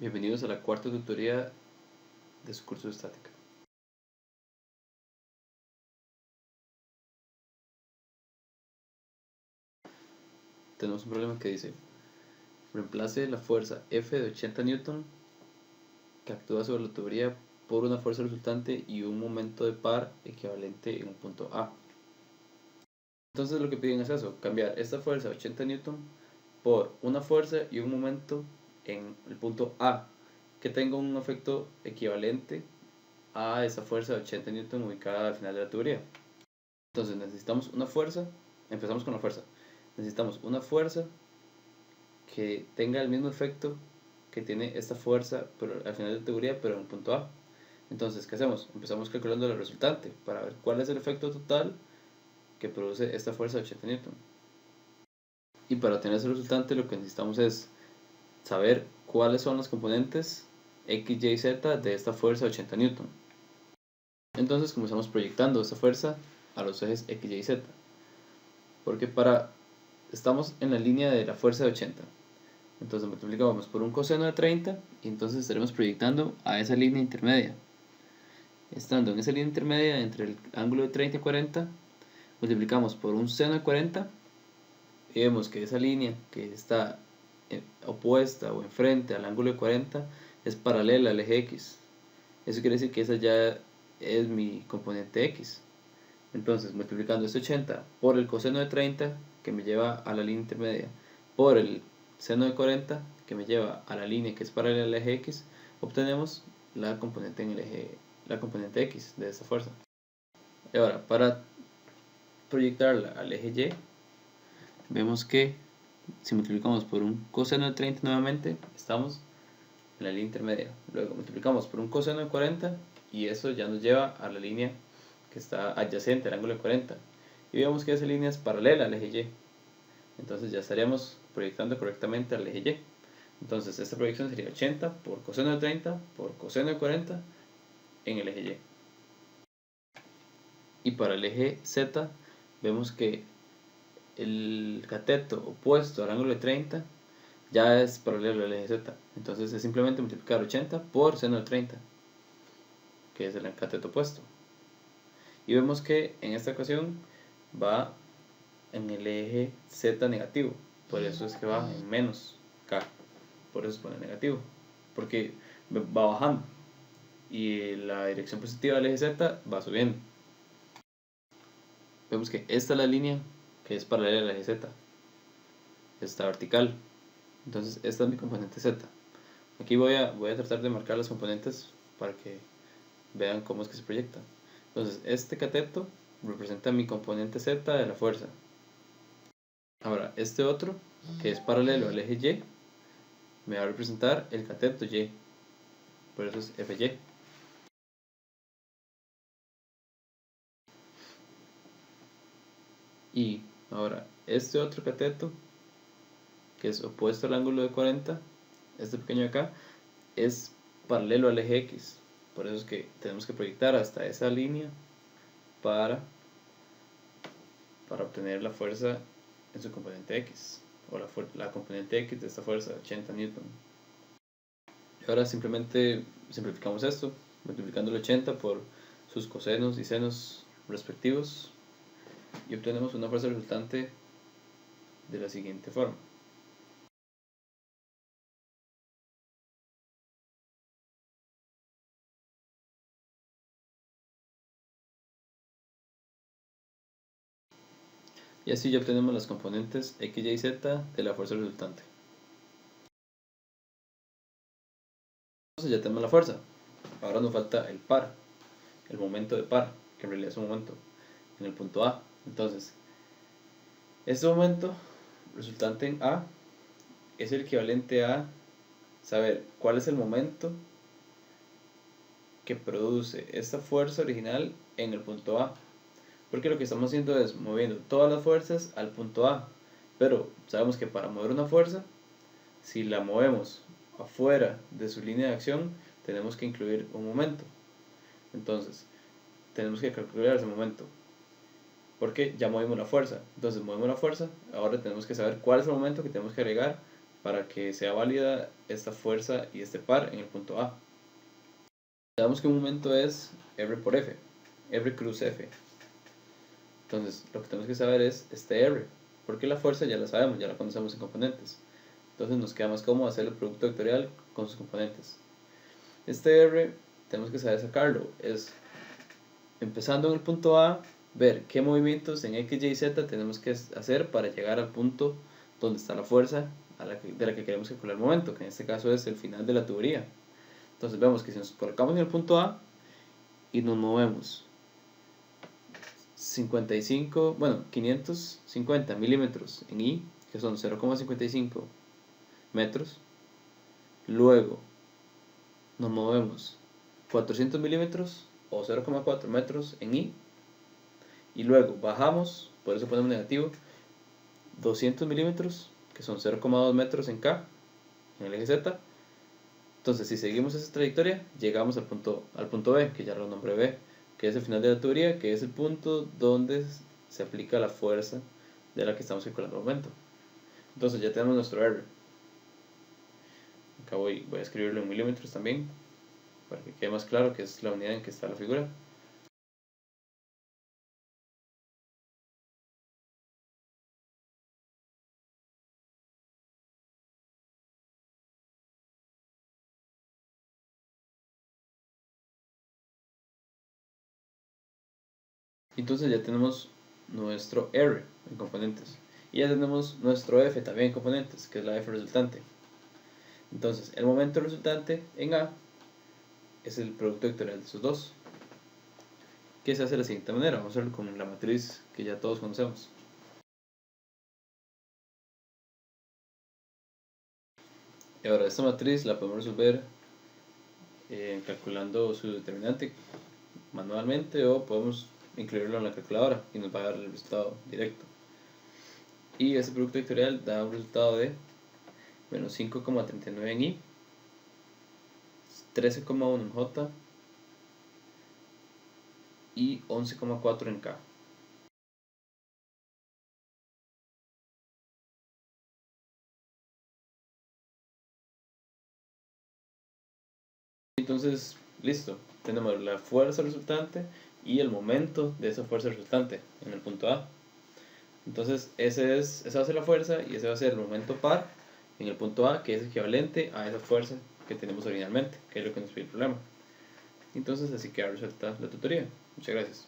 Bienvenidos a la cuarta tutoría de su curso de estática. Tenemos un problema que dice: reemplace la fuerza F de 80 Newton que actúa sobre la tubería por una fuerza resultante y un momento de par equivalente en un punto A. Entonces lo que piden es eso, cambiar esta fuerza de 80 Newton por una fuerza y un momento en el punto A que tenga un efecto equivalente a esa fuerza de 80 Newton ubicada al final de la tubería. Entonces necesitamos una fuerza, empezamos con la fuerza. Necesitamos una fuerza que tenga el mismo efecto que tiene esta fuerza pero al final de la tubería, pero en el punto A. Entonces, ¿qué hacemos? Empezamos calculando la resultante para ver cuál es el efecto total que produce esta fuerza de 80 Newton. Y para obtener ese resultante lo que necesitamos es saber cuáles son los componentes X, Y, Z de esta fuerza de 80 Newton. Entonces comenzamos proyectando esta fuerza a los ejes X, Y, Z. Porque estamos en la línea de la fuerza de 80. Entonces multiplicamos por un coseno de 30 y entonces estaremos proyectando a esa línea intermedia. Estando en esa línea intermedia entre el ángulo de 30 y 40, multiplicamos por un seno de 40 y vemos que esa línea que está opuesta o enfrente al ángulo de 40 es paralela al eje X. Eso quiere decir que esa ya es mi componente X. Entonces multiplicando este 80 por el coseno de 30 que me lleva a la línea intermedia por el seno de 40 que me lleva a la línea que es paralela al eje X, obtenemos la componente la componente X de esta fuerza. Y ahora, para proyectarla al eje Y, vemos que si multiplicamos por un coseno de 30 nuevamente, estamos en la línea intermedia. Luego multiplicamos por un coseno de 40 y eso ya nos lleva a la línea que está adyacente al ángulo de 40. Y vemos que esa línea es paralela al eje Y. Entonces ya estaríamos proyectando correctamente al eje Y. Entonces esta proyección sería 80 por coseno de 30 por coseno de 40 en el eje Y. Y para el eje Z vemos que el cateto opuesto al ángulo de 30 ya es paralelo al eje Z. Entonces es simplemente multiplicar 80 por seno de 30, que es el cateto opuesto. Y vemos que en esta ocasión va en el eje Z negativo, por eso es que va en menos K, por eso se pone negativo, porque va bajando y la dirección positiva del eje Z va subiendo. Vemos que esta es la línea que es paralela al eje Z, está vertical, entonces esta es mi componente Z. Aquí voy a tratar de marcar las componentes para que vean cómo es que se proyecta. Entonces este cateto representa mi componente Z de la fuerza. Ahora este otro, que es paralelo al eje Y, me va a representar el cateto Y, por eso es FY. Y ahora este otro cateto, que es opuesto al ángulo de 40, este pequeño de acá, es paralelo al eje X, por eso es que tenemos que proyectar hasta esa línea para obtener la fuerza en su componente X, o la componente X de esta fuerza, 80 Newton. Y ahora simplemente simplificamos esto, multiplicando el 80 por sus cosenos y senos respectivos, y obtenemos una fuerza resultante de la siguiente forma. Y así ya obtenemos las componentes X, Y, Z de la fuerza resultante. Entonces ya tenemos la fuerza. Ahora nos falta el par, el momento de par, que en realidad es un momento en el punto A. Entonces, este momento resultante en A es el equivalente a saber cuál es el momento que produce esta fuerza original en el punto A. Porque lo que estamos haciendo es moviendo todas las fuerzas al punto A. Pero sabemos que para mover una fuerza, si la movemos afuera de su línea de acción, tenemos que incluir un momento. Entonces, tenemos que calcular ese momento, porque ya movimos la fuerza. Entonces movemos la fuerza, ahora tenemos que saber cuál es el momento que tenemos que agregar para que sea válida esta fuerza y este par en el punto A. Sabemos que un momento es R por F, R cruz F. Entonces lo que tenemos que saber es este R, porque la fuerza ya la sabemos, ya la conocemos en componentes. Entonces nos queda más cómodo hacer el producto vectorial con sus componentes. Este R tenemos que saber sacarlo, es empezando en el punto A, ver qué movimientos en X, Y y Z tenemos que hacer para llegar al punto donde está la fuerza de la que queremos calcular el momento, que en este caso es el final de la tubería. Entonces vemos que si nos colocamos en el punto A y nos movemos 550 milímetros en I, que son 0,55 metros, luego nos movemos 400 milímetros o 0,4 metros en I, y luego bajamos, por eso ponemos negativo, 200 milímetros, que son 0,2 metros en K, en el eje Z. Entonces si seguimos esa trayectoria, llegamos al punto B, que ya lo nombré B, que es el final de la tubería, que es el punto donde se aplica la fuerza de la que estamos calculando el momento. Entonces ya tenemos nuestro R. Acá voy a escribirlo en milímetros también, para que quede más claro que es la unidad en que está la figura. Entonces ya tenemos nuestro R en componentes. Y ya tenemos nuestro F también en componentes, que es la F resultante. Entonces, el momento resultante en A es el producto vectorial de esos dos, que se hace de la siguiente manera. Vamos a hacerlo con la matriz que ya todos conocemos. Y ahora esta matriz la podemos resolver calculando su determinante manualmente, o podemos incluirlo en la calculadora y nos va a dar el resultado directo. Y ese producto vectorial da un resultado de menos 5,39 en I, 13,1 en J y 11,4 en K. Entonces, listo, tenemos la fuerza resultante y el momento de esa fuerza resultante en el punto A. Entonces, esa va a ser la fuerza y ese va a ser el momento par en el punto A, que es equivalente a esa fuerza que tenemos originalmente, que es lo que nos pide el problema. Entonces, así queda resuelta la tutoría. Muchas gracias.